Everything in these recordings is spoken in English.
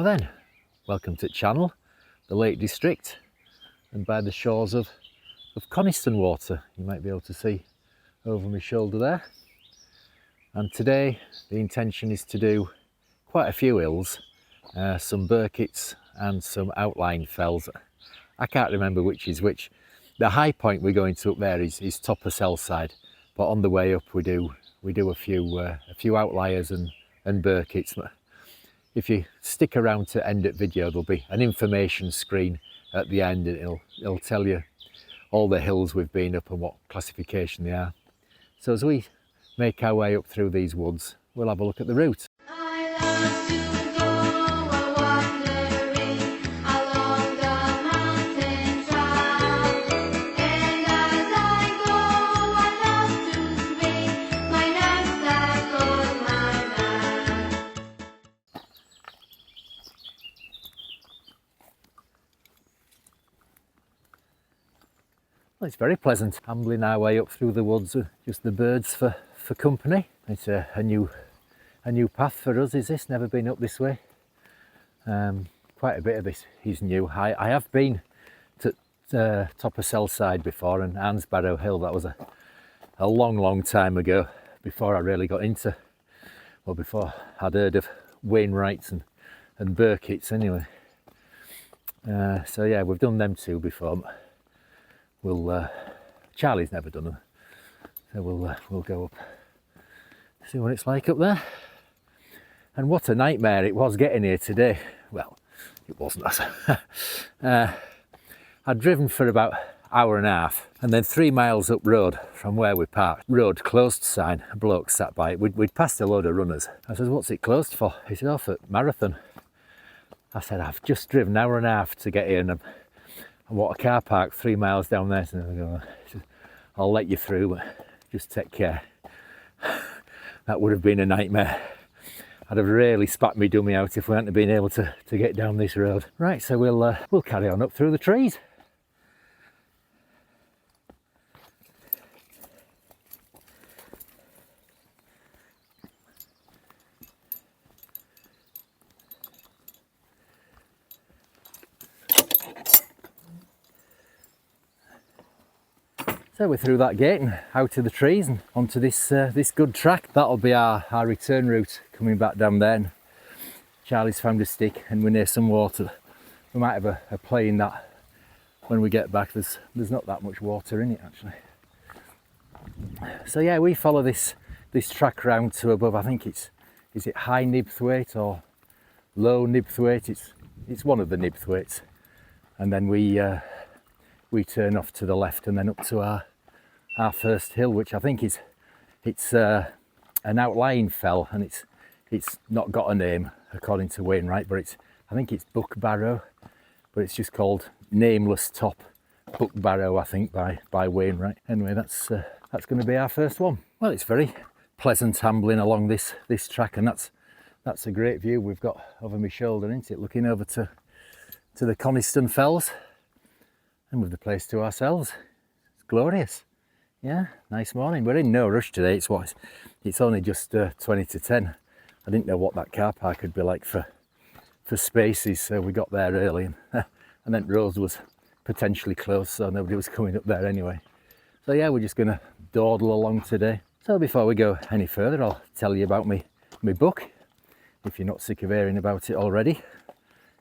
Now then, welcome to the channel, the Lake District, and by the shores of Coniston Water. You might be able to see over my shoulder there. And today the intention is to do quite a few hills, some burkets and some outlying fells. I can't remember which is which. The high point we're going to up there is top of Selside, but on the way up we do a few outliers and burkets. If you stick around to end the video, there'll be an information screen at the end, and it'll tell you all the hills we've been up and what classification they are. So as we make our way up through these woods, we'll have a look at the route. Well, it's very pleasant ambling our way up through the woods with just the birds for company. It's a new path for us, is this? Never been up this way. Quite a bit of this is new. I have been to top of Selside before, and Arnsbarrow Hill. That was a long time ago, before I really got into, well, before I'd heard of Wainwrights and burkets anyway. So yeah, we've done them two before. Charlie's never done them, so we'll go up, see what it's like up there. And what a nightmare it was getting here today. Well, it wasn't. I'd driven for about an hour and a half, and then 3 miles up road from where we parked, road closed sign. A bloke sat by it. We'd passed a load of runners. I said, "What's it closed for?" He said, "Oh, for marathon." I said, "I've just driven an hour and a half to get here, and what a car park 3 miles down there." So I go, "I'll let you through, but just take care." That would have been a nightmare. I'd have really spat me dummy out if we hadn't been able to get down this road. Right, so we'll carry on up through the trees. So we're through that gate and out of the trees and onto this good track. That'll be our return route coming back down there. And Charlie's found a stick and we're near some water. We might have a play in that when we get back. There's not that much water in it actually. So yeah, we follow this track round to above. I think is it high Nibthwaite or low Nibthwaite? It's one of the Nibthwaites. And then we turn off to the left and then up to our first hill, which I think it's an outlying fell, and it's not got a name according to Wainwright, but I think it's Barrow, but it's just called Nameless Top Barrow, I think, by Wainwright. Anyway, that's going to be our first one. Well, it's very pleasant ambling along this track, and that's a great view we've got over my shoulder, isn't it? Looking over to the Coniston Fells. And with the place to ourselves. It's glorious. Yeah, nice morning. We're in no rush today. It's only just 20 to 10. I didn't know what that car park would be like for spaces, so we got there early, and then Rose was potentially closed, so nobody was coming up there anyway. So yeah, we're just going to dawdle along today. So before we go any further, I'll tell you about my book, if you're not sick of hearing about it already.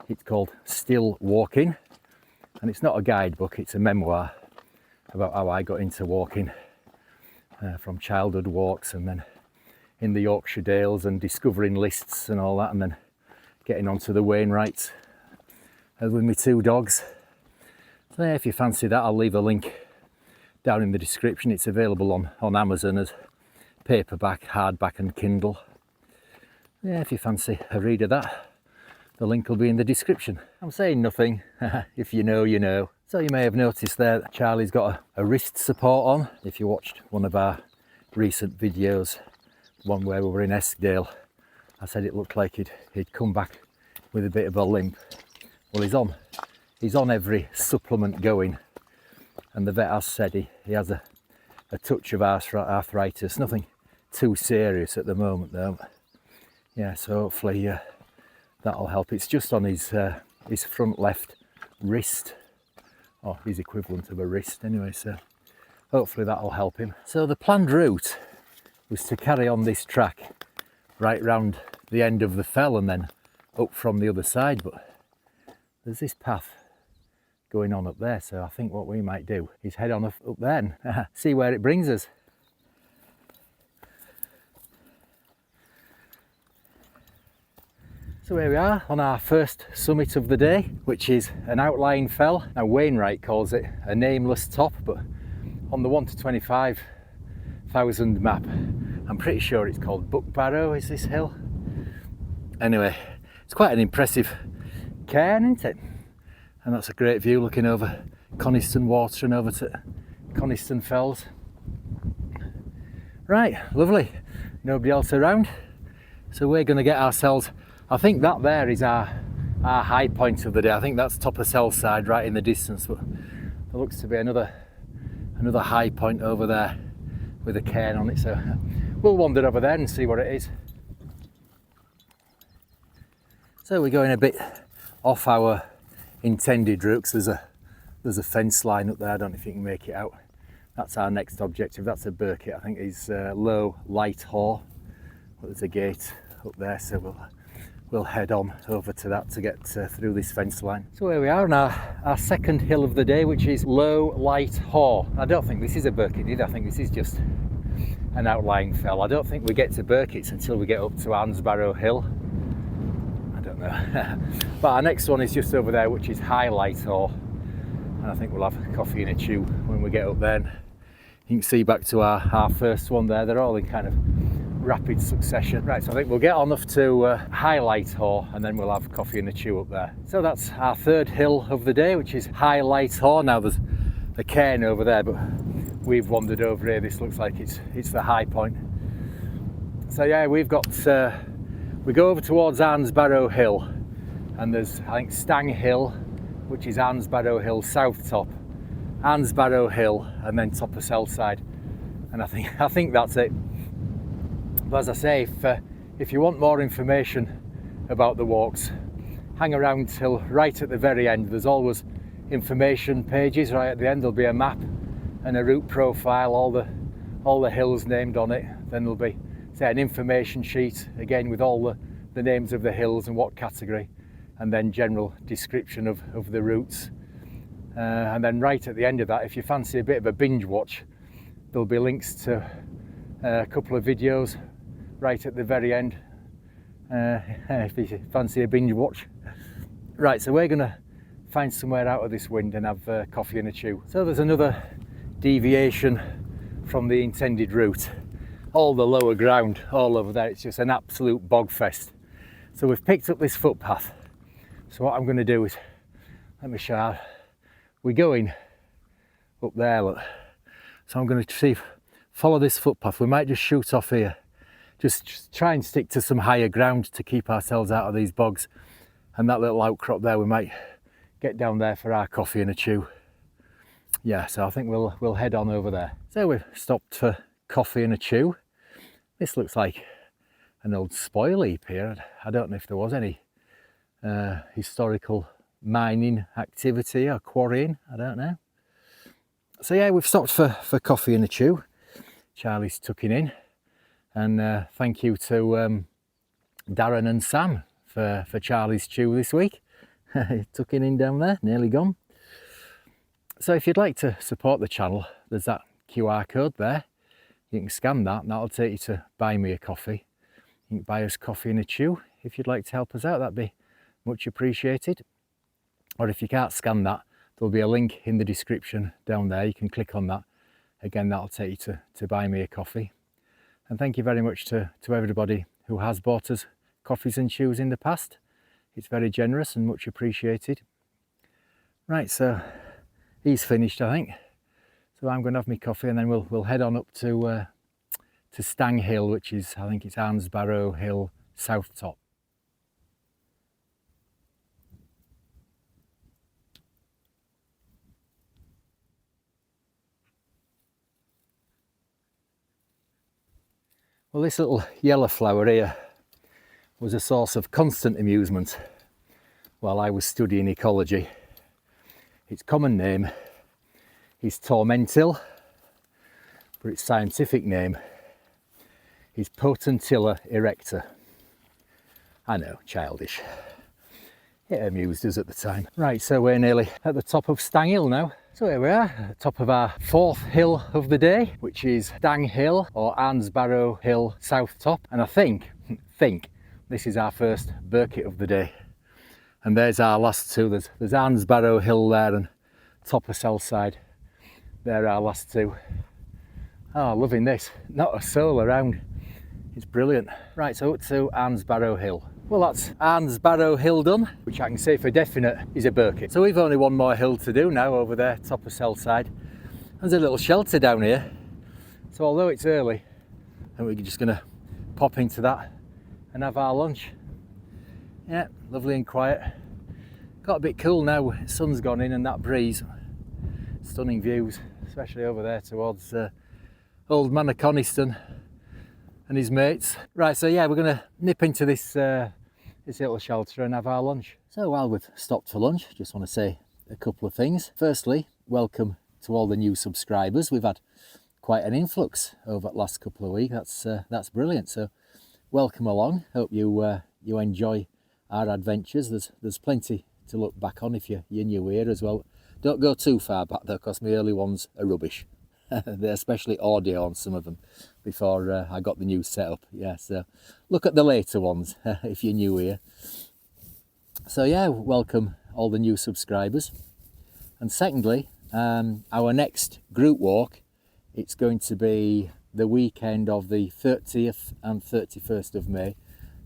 It's called Still Walking. And it's not a guidebook, it's a memoir about how I got into walking, from childhood walks and then in the Yorkshire Dales and discovering lists and all that, and then getting onto the Wainwrights with my 2 dogs. So yeah, if you fancy that, I'll leave a link down in the description. It's available on Amazon as paperback, hardback and Kindle. Yeah, if you fancy a read of that, the link will be in the description. I'm saying nothing, if you know, you know. So you may have noticed there that Charlie's got a wrist support on. If you watched one of our recent videos, one where we were in Eskdale, I said it looked like he'd come back with a bit of a limp. Well, he's on every supplement going, and the vet has said he has a touch of arthritis, nothing too serious at the moment though. Yeah, so hopefully That'll help. It's just on his front left wrist, or his equivalent of a wrist anyway, so hopefully that'll help him. So the planned route was to carry on this track right round the end of the fell and then up from the other side, but there's this path going on up there, so I think what we might do is head on up there and see where it brings us. So here we are on our first summit of the day, which is an outlying fell. Now Wainwright calls it a nameless top, but on the 1 to 25,000 map, I'm pretty sure it's called Barrow, is this hill? Anyway, it's quite an impressive cairn, isn't it? And that's a great view looking over Coniston Water and over to Coniston Fells. Right, lovely. Nobody else around. So we're going to get ourselves, I think that there is our high point of the day. I think that's top of Selside right in the distance, but there looks to be another high point over there with a cairn on it. So we'll wander over there and see what it is. So we're going a bit off our intended route. There's a fence line up there. I don't know if you can make it out. That's our next objective. That's a Burkitt. I think it's low light haw. There's a gate up there, so we'll head on over to that to get through this fence line. So here we are on our second hill of the day, which is low light haw. I don't think this is a Burkitt either. I think this is just an outlying fell. I don't think we get to Burkitts until we get up to Arnsbarrow Hill. I don't know. But our next one is just over there, which is high light haw. And I think we'll have a coffee and a chew when we get up there. And you can see back to our first one there. They're all in kind of rapid succession. Right, so I think we'll get on up to Highlight Haw and then we'll have coffee and a chew up there. So that's our third hill of the day, which is Highlight Haw. Now there's a cairn over there, but we've wandered over here. This looks like it's the high point. So yeah, we've got we go over towards Arnsbarrow Hill, and there's, I think, Stang Hill, which is Arnsbarrow Hill South top, Arnsbarrow Hill, and then top of Selside. And I think that's it. But as I say, if you want more information about the walks, hang around till right at the very end. There's always information pages right at the end. There'll be a map and a route profile, all the hills named on it. Then there'll be, say, an information sheet again with all the names of the hills and what category, and then general description of the routes. And then right at the end of that, if you fancy a bit of a binge watch, there'll be links to a couple of videos right at the very end, if you fancy a binge watch. Right, so we're gonna find somewhere out of this wind and have coffee and a chew. So there's another deviation from the intended route. All the lower ground all over there, it's just an absolute bog fest. So we've picked up this footpath. So what I'm going to do is, let me show you. We're going up there, look. So I'm going to follow this footpath. We might just shoot off here. Just try and stick to some higher ground to keep ourselves out of these bogs. And that little outcrop there, we might get down there for our coffee and a chew. Yeah, so I think we'll head on over there. So we've stopped for coffee and a chew. This looks like an old spoil heap here. I don't know if there was any historical mining activity or quarrying, I don't know. So yeah, we've stopped for coffee and a chew. Charlie's tucking in, and thank you to Darren and Sam for Charlie's chew this week. Tucking in down there, nearly gone. So if you'd like to support the channel, there's that QR code there. You can scan that and that'll take you to buy me a coffee. You can buy us coffee and a chew. If you'd like to help us out, that'd be much appreciated. Or if you can't scan that, there'll be a link in the description down there. You can click on that. Again, that'll take you to buy me a coffee. And thank you very much to everybody who has bought us coffees and chews in the past. It's very generous and much appreciated. Right, so he's finished, I think. So I'm going to have my coffee and then we'll head on up to Stang Hill, which is, I think it's Arnsbarrow Hill South top. Well, this little yellow flower here, was a source of constant amusement while I was studying ecology. Its common name is Tormentil, but its scientific name is Potentilla erecta. I know, childish. It amused us at the time. Right, so we're nearly at the top of Stang Hill now. So here we are, at the top of our fourth hill of the day, which is Stang Hill or Arnsbarrow Hill South Top. And I think this is our first Burkitt of the day. And there's our last two. There's Arnsbarrow Hill there and top of Selside. They're our last two. Oh, loving this. Not a soul around. It's brilliant. Right, so up to Arnsbarrow Hill. Well, that's Arnsbarrow Hill done, which I can say for definite is a Burkitt. So we've only one more hill to do now over there, top of Selside. There's a little shelter down here. So although it's early, I think we're just gonna pop into that and have our lunch. Yeah, lovely and quiet. Got a bit cool now, sun's gone in and that breeze. Stunning views, especially over there towards old man of Coniston and his mates. Right, so yeah, we're gonna nip into this little shelter and have our lunch. So while we've stopped for lunch, just want to say a couple of things. Firstly, welcome to all the new subscribers. We've had quite an influx over the last couple of weeks. That's brilliant. So welcome along. Hope you enjoy our adventures. There's plenty to look back on if you're new here as well. Don't go too far back though, because my early ones are rubbish. They're especially audio on some of them before I got the new setup. Yeah, so look at the later ones if you're new here. So yeah, welcome all the new subscribers. And secondly, our next group walk, it's going to be the weekend of the 30th and 31st of May.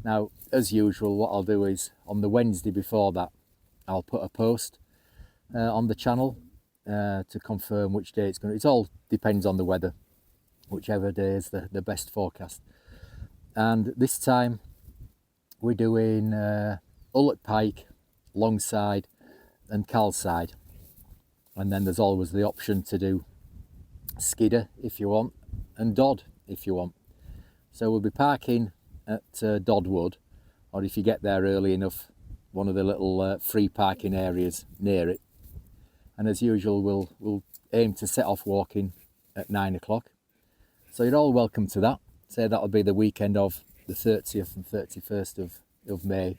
Now, as usual, what I'll do is on the Wednesday before that, I'll put a post on the channel to confirm which day it's going to. It all depends on the weather, whichever day is the best forecast. And this time we're doing Ullet Pike, Longside and Calside. And then there's always the option to do Skidder if you want and Dodd if you want. So we'll be parking at Dodwood, or if you get there early enough, one of the little free parking areas near it. And as usual, we'll aim to set off walking at 9 o'clock. So you're all welcome to that. Say that'll be the weekend of the 30th and 31st of May,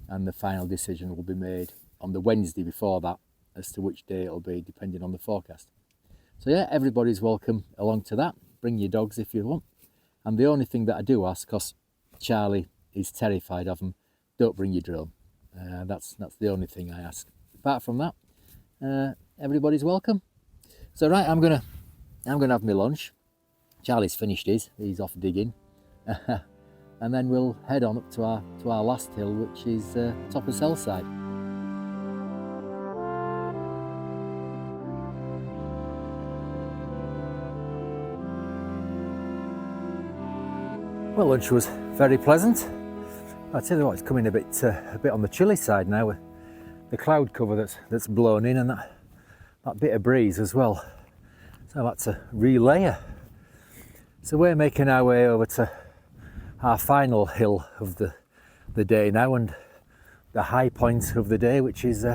and the final decision will be made on the Wednesday before that as to which day it'll be, depending on the forecast. So yeah, everybody's welcome along to that. Bring your dogs if you want. And the only thing that I do ask, because Charlie is terrified of them, don't bring your drone. That's the only thing I ask. Apart from that, everybody's welcome. So right, I'm gonna have my lunch. Charlie's finished his, he's off digging. And then we'll head on up to our last hill, which is top of Selside. Well, lunch was very pleasant. I tell you what, it's coming a bit on the chilly side now with the cloud cover that's blown in and that bit of breeze as well. So that's a relayer. So we're making our way over to our final hill of the day now, and the high point of the day, which is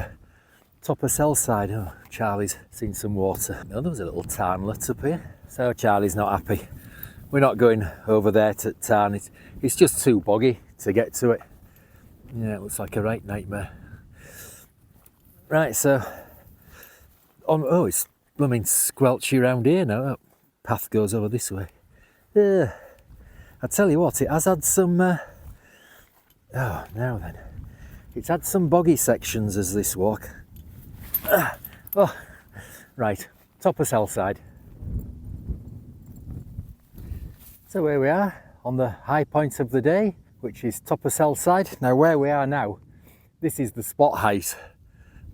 top of Selside. Oh, Charlie's seen some water. Oh, there was a little tarnlet up here. So Charlie's not happy. We're not going over there to Tarn. It's just too boggy to get to it. Yeah, it looks like a right nightmare. Right, so oh, it's blooming squelchy around here now. Oh, path goes over this way. I tell you what, it has had some. Oh, now then, it's had some boggy sections as this walk. Oh, right, top of Selside. So here we are on the high point of the day, which is top of Selside. Now where we are now, this is the spot height,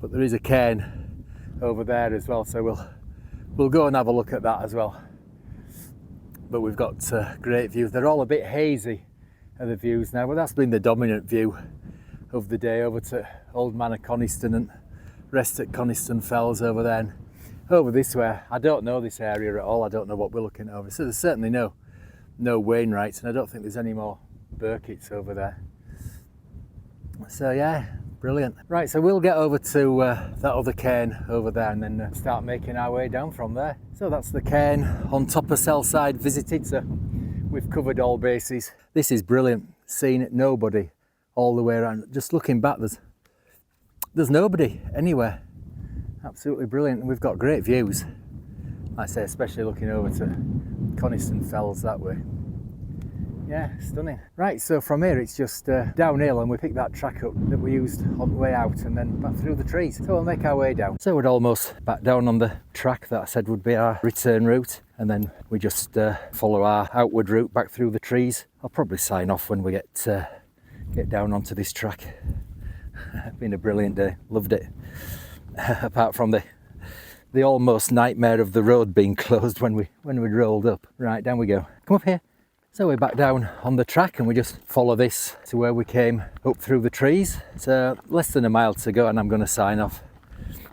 but there is a cairn over there as well, so we'll go and have a look at that as well. But we've got great views. They're all a bit hazy, are the views now, but that's been the dominant view of the day over to Old Man of Coniston and rest at Coniston Fells over there. And over this way, I don't know this area at all. I don't know what we're looking over. So there's certainly no Wainwrights, and I don't think there's any more Burkitts over there. So yeah, brilliant. Right, so we'll get over to that other cairn over there and then start making our way down from there. So that's the cairn on top of Selside visited, so we've covered all bases. This is brilliant, seeing nobody all the way around. Just looking back, there's nobody anywhere. Absolutely brilliant, and we've got great views. Like I say, especially looking over to Coniston Fells that way. Yeah, stunning. Right, so from here it's just downhill, and we picked that track up that we used on the way out and then back through the trees. So we'll make our way down. So we're almost back down on the track that I said would be our return route, and then we just follow our outward route back through the trees. I'll probably sign off when we get down onto this track. Been a brilliant day, loved it. Apart from the almost nightmare of the road being closed when we rolled up. Right, down we go. Come up here. So we're back down on the track and we just follow this to where we came up through the trees. It's less than a mile to go and I'm going to sign off.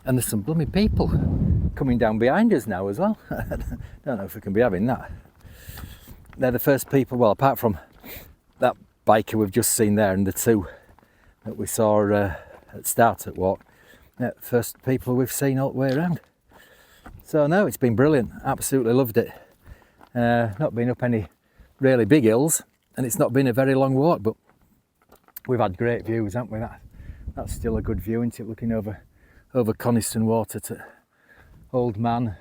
And there's some blooming people coming down behind us now as well. Don't know if we can be having that. They're the first people, well, apart from that biker we've just seen there and the two that we saw at Startup Walk. They're the first people we've seen all the way around. So no, it's been brilliant. Absolutely loved it. Not been up any really big hills, and it's not been a very long walk, but we've had great views, haven't we? That's still a good view, isn't it? Looking over Coniston Water to Old Man,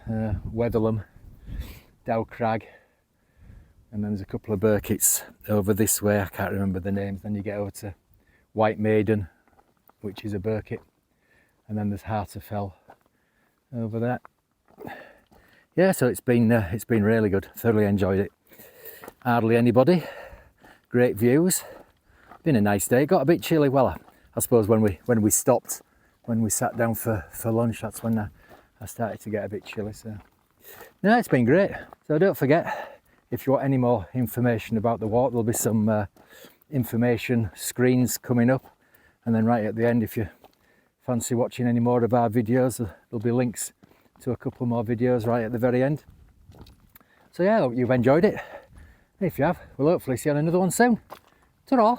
Weatherlam, Dow Crag, and then there's a couple of burkets over this way. I can't remember the names. Then you get over to White Maiden, which is a burket, and then there's Harterfell over there. Yeah, so it's been really good. Thoroughly enjoyed it. Hardly anybody, great views, been a nice day. Got a bit chilly, well I suppose when we stopped, when we sat down for lunch, that's when I started to get a bit chilly. So no, it's been great. So don't forget, if you want any more information about the walk, there'll be some information screens coming up, and then right at the end, if you fancy watching any more of our videos, there'll be links to a couple more videos right at the very end. So yeah, I hope you've enjoyed it. If you have, we'll hopefully see you on another one soon. Ta-ra!